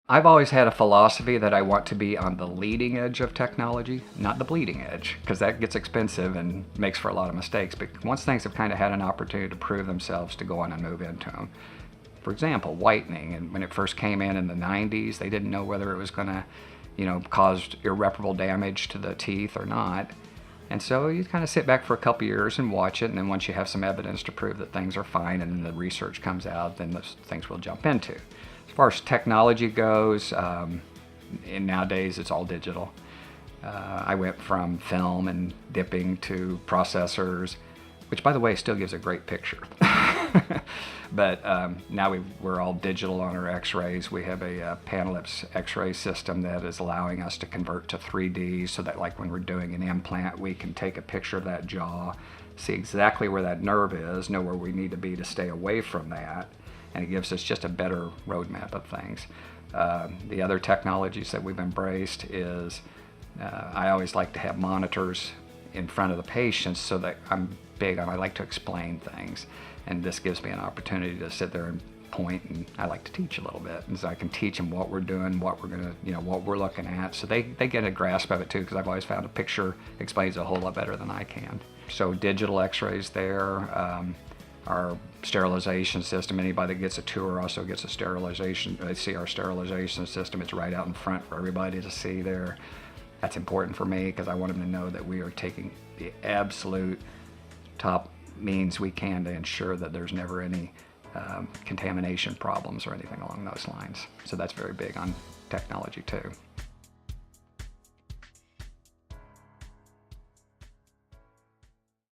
I've always had a philosophy that I want to be on the leading edge of technology, not the bleeding edge, because that gets expensive and makes for a lot of mistakes. But once things have kind of had an opportunity to prove themselves, to go on and move into them. For example, whitening, and when it first came in the 90s, they didn't know whether it was going to, cause irreparable damage to the teeth or not. And so you kind of sit back for a couple years and watch it, and then once you have some evidence to prove that things are fine and then the research comes out, then those things we'll jump into. As far as technology goes, and nowadays it's all digital. I went from film and dipping to processors, which by the way still gives a great picture. But now we're all digital on our x-rays. We have a Panellips x-ray system that is allowing us to convert to 3D, so that like when we're doing an implant, we can take a picture of that jaw, see exactly where that nerve is, know where we need to be to stay away from that, and it gives us just a better roadmap of things. The other technologies that we've embraced is I always like to have monitors in front of the patients, so that I like to explain things, and this gives me an opportunity to sit there and point, and I like to teach a little bit, and so I can teach them what we're doing, what we're gonna, what we're looking at, so they get a grasp of it too, because I've always found a picture explains a whole lot better than I can. So digital x-rays there, our sterilization system, anybody that gets a tour also gets a sterilization, they see our sterilization system, it's right out in front for everybody to see there. That's important for me because I want them to know that we are taking the absolute top means we can to ensure that there's never any contamination problems or anything along those lines. So that's very big on technology too.